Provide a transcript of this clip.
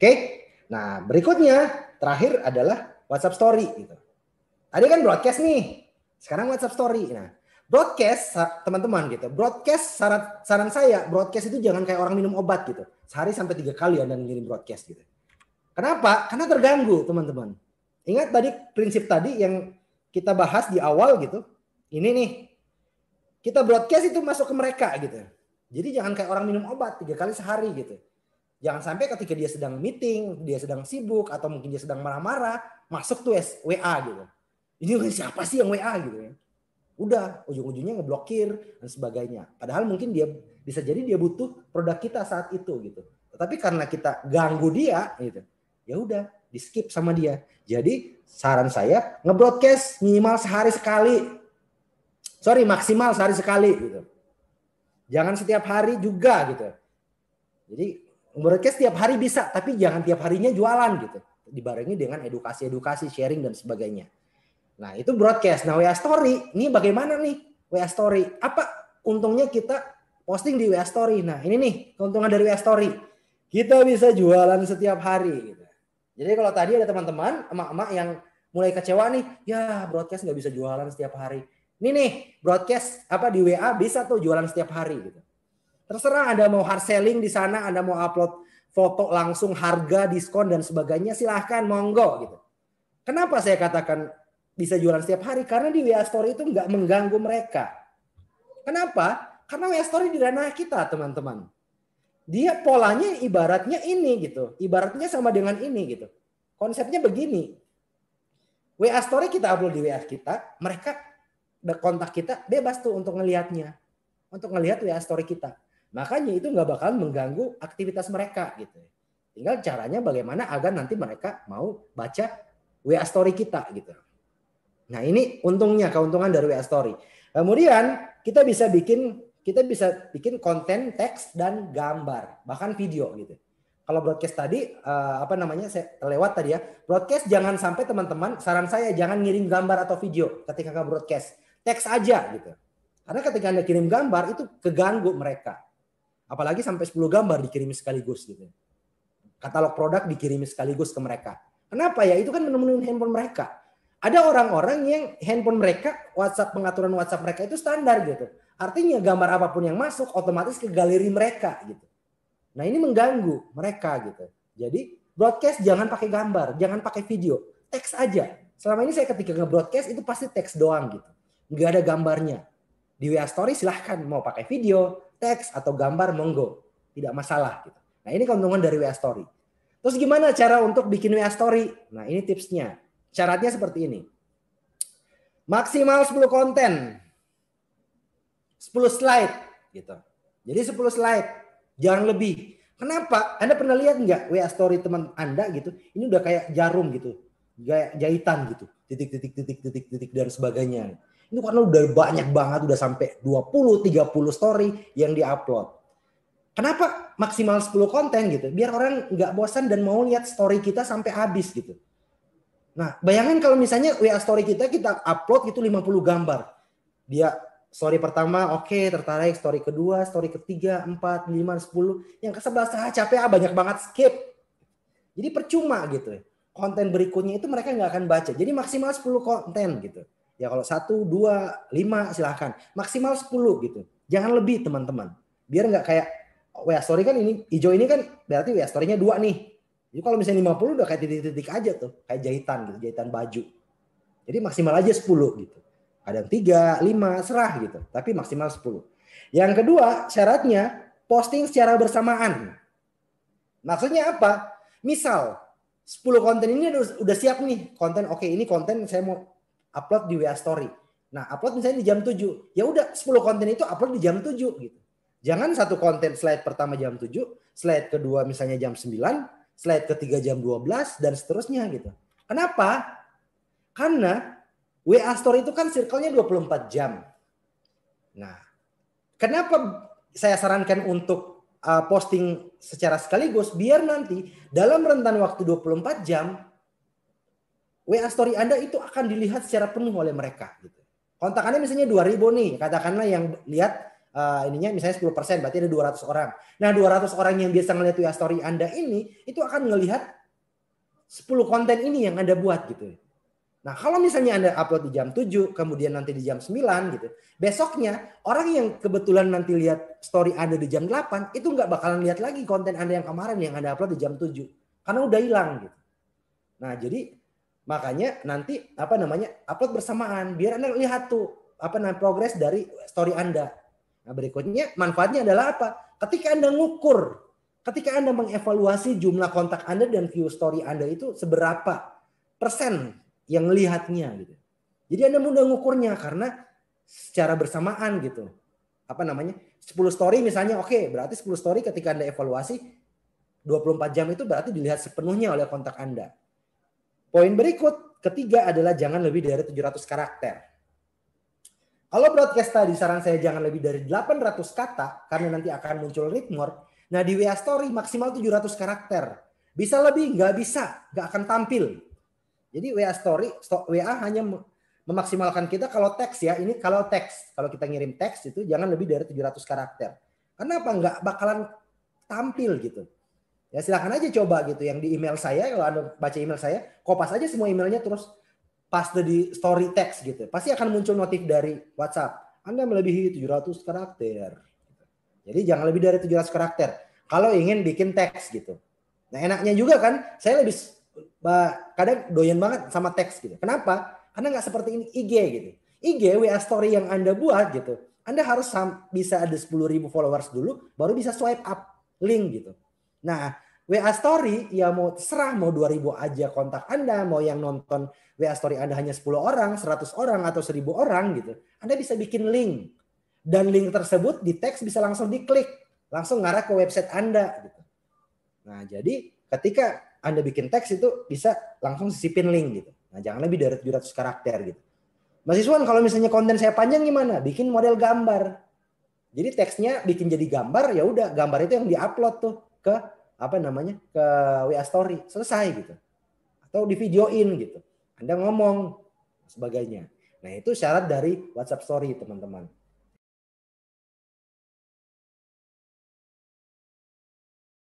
Oke. Nah, berikutnya terakhir adalah WhatsApp Story gitu. Tadi kan broadcast nih. Sekarang WhatsApp Story. Nah, broadcast teman-teman gitu. Broadcast saran saya, broadcast itu jangan kayak orang minum obat gitu. Sehari sampai 3 kali Anda ngirim broadcast gitu. Kenapa? Karena terganggu, teman-teman. Ingat tadi prinsip tadi yang kita bahas di awal gitu. Ini nih. Kita broadcast itu masuk ke mereka gitu. Jadi jangan kayak orang minum obat 3 kali sehari gitu. Jangan sampai ketika dia sedang meeting, dia sedang sibuk, atau mungkin dia sedang marah-marah, masuk tuh WA gitu. Ini siapa sih yang WA gitu ya. Udah, ujung-ujungnya ngeblokir dan sebagainya. Padahal mungkin dia bisa jadi dia butuh produk kita saat itu gitu. Tetapi karena kita ganggu dia gitu, ya udah di skip sama dia. Jadi saran saya nge-broadcast minimal sehari sekali. Maksimal sehari sekali gitu. Jangan setiap hari juga gitu. Jadi broadcast tiap hari bisa, tapi jangan tiap harinya jualan gitu. Dibarengi dengan edukasi, sharing dan sebagainya. Nah, itu broadcast. Nah, WA Story, ini bagaimana nih WA Story? Apa untungnya kita posting di WA Story? Nah, ini nih keuntungan dari WA Story. Kita bisa jualan setiap hari gitu. Jadi kalau tadi ada teman-teman, emak-emak yang mulai kecewa nih, ya broadcast nggak bisa jualan setiap hari. Ini nih, broadcast di WA bisa tuh jualan setiap hari gitu. Terserah Anda mau hard selling di sana, Anda mau upload foto langsung, harga, diskon dan sebagainya, silahkan, monggo gitu. Kenapa saya katakan bisa jualan setiap hari? Karena di WA Story itu nggak mengganggu mereka. Kenapa? Karena WA Story di ranah kita, teman-teman. Dia polanya ibaratnya ini gitu. Ibaratnya sama dengan ini gitu. Konsepnya begini. WA Story kita upload di WA kita, mereka kontak kita bebas tuh untuk ngelihatnya. Untuk ngelihat WA Story kita. Makanya itu nggak bakalan mengganggu aktivitas mereka gitu. Tinggal caranya bagaimana agar nanti mereka mau baca WA Story kita gitu. Nah, ini keuntungan dari WA Story. Kemudian kita bisa bikin konten teks dan gambar, bahkan video gitu. Kalau broadcast tadi saya lewat tadi ya. Broadcast jangan sampai teman-teman, saran saya jangan ngirim gambar atau video ketika broadcast. Teks aja gitu. Karena ketika Anda kirim gambar itu keganggu mereka. Apalagi sampai 10 gambar dikirim sekaligus gitu. Katalog produk dikirim sekaligus ke mereka. Kenapa ya? Itu kan menemukan handphone mereka. Ada orang-orang yang handphone mereka, pengaturan WhatsApp mereka itu standar gitu. Artinya gambar apapun yang masuk otomatis ke galeri mereka gitu. Nah, ini mengganggu mereka gitu. Jadi broadcast jangan pakai gambar, jangan pakai video, teks aja. Selama ini saya ketika nge-broadcast itu pasti teks doang gitu. Nggak ada gambarnya. Di WA Story silahkan mau pakai video, teks atau gambar monggo, tidak masalah gitu. Nah, ini keuntungan dari WA Story. Terus gimana cara untuk bikin WA Story? Nah, ini tipsnya. Syaratnya seperti ini. Maksimal 10 konten. 10 slide gitu. Jadi 10 slide, jangan lebih. Kenapa? Anda pernah lihat nggak WA Story teman Anda gitu? Ini udah kayak jarum gitu. Kayak jahitan gitu. Titik dan sebagainya. Itu karena udah banyak banget, udah sampai 20-30 story yang diupload. Kenapa maksimal 10 konten gitu? Biar orang nggak bosan dan mau lihat story kita sampai habis gitu. Nah, bayangin kalau misalnya WA Story kita upload itu 50 gambar. Dia story pertama oke, tertarik, story kedua, story ketiga, 4, 5, 10. Yang ke-11 capek banyak banget, skip. Jadi percuma gitu. Konten berikutnya itu mereka nggak akan baca. Jadi maksimal 10 konten gitu. Ya kalau 1, 2, 5 silahkan. Maksimal 10 gitu. Jangan lebih teman-teman. Biar nggak kayak WA Story kan ini, hijau ini kan berarti WA Story-nya 2 nih. Jadi kalau misalnya 50 udah kayak titik-titik aja tuh. Kayak jahitan gitu, jahitan baju. Jadi maksimal aja 10 gitu. Ada 3, 5, serah gitu. Tapi maksimal 10. Yang kedua syaratnya posting secara bersamaan. Maksudnya apa? Misal 10 konten ini udah siap nih. Konten oke, ini konten saya mau upload di WA Story. Nah, upload misalnya di jam 7. Ya udah 10 konten itu upload di jam 7 gitu. Jangan satu konten slide pertama jam 7, slide kedua misalnya jam 9, slide ketiga jam 12 dan seterusnya gitu. Kenapa? Karena WA Story itu kan circle-nya 24 jam. Nah, kenapa saya sarankan untuk posting secara sekaligus? Biar nanti dalam rentan waktu 24 jam WA Story Anda itu akan dilihat secara penuh oleh mereka gitu. Kontak Anda misalnya 2.000 nih, katakanlah yang lihat ininya misalnya 10%, berarti ada 200 orang. Nah, 200 orang yang biasa ngelihat WA story Anda ini itu akan ngelihat 10 konten ini yang Anda buat gitu. Nah, kalau misalnya Anda upload di jam 7, kemudian nanti di jam 9 gitu. Besoknya, orang yang kebetulan nanti lihat story Anda di jam 8, itu nggak bakalan lihat lagi konten Anda yang kemarin yang Anda upload di jam 7. Karena udah hilang gitu. Nah, jadi makanya nanti upload bersamaan. Biar Anda lihat tuh progres dari story Anda. Nah, berikutnya manfaatnya adalah apa? Ketika Anda ngukur, ketika Anda mengevaluasi jumlah kontak Anda dan view story Anda itu seberapa persen yang melihatnya gitu. Jadi Anda mudah ngukurnya karena secara bersamaan gitu. 10 story misalnya, oke, berarti 10 story ketika Anda evaluasi 24 jam itu berarti dilihat sepenuhnya oleh kontak Anda. Poin berikut, ketiga adalah jangan lebih dari 700 karakter. Kalau broadcast tadi saran saya jangan lebih dari 800 kata karena nanti akan muncul read more. Nah, di WA story maksimal 700 karakter. Bisa lebih, nggak bisa, nggak akan tampil. Jadi WA hanya memaksimalkan kita kalau teks ya. Ini kalau teks, kalau kita ngirim teks itu jangan lebih dari 700 karakter. Kenapa? Nggak bakalan tampil gitu. Ya silakan aja coba gitu. Yang di email saya, kalau Anda baca email saya, kopas aja semua emailnya terus paste di story text gitu. Pasti akan muncul notif dari WhatsApp. Anda melebihi 700 karakter. Jadi jangan lebih dari 700 karakter. Kalau ingin bikin teks gitu. Nah enaknya juga kan, saya lebih kadang doyan banget sama teks gitu. Kenapa? Karena nggak seperti ini IG gitu. IG WA story yang Anda buat gitu. Anda harus bisa ada 10.000 followers dulu, baru bisa swipe up link gitu. Nah, WA story ya mau terserah mau 2.000 aja kontak Anda, mau yang nonton WA story Anda hanya 10 orang, 100 orang atau 1.000 orang gitu. Anda bisa bikin link. Dan link tersebut di teks bisa langsung diklik, langsung ngarah ke website Anda gitu. Nah, jadi ketika Anda bikin teks itu bisa langsung sisipin link gitu. Nah, jangan lebih dari 700 karakter gitu. Mas Iswan, kalau misalnya konten saya panjang gimana? Bikin model gambar. Jadi teksnya bikin jadi gambar, ya udah gambar itu yang diupload tuh ke ke WA story, selesai gitu. Atau di videoin gitu. Anda ngomong sebagainya. Nah, itu syarat dari WhatsApp story, teman-teman.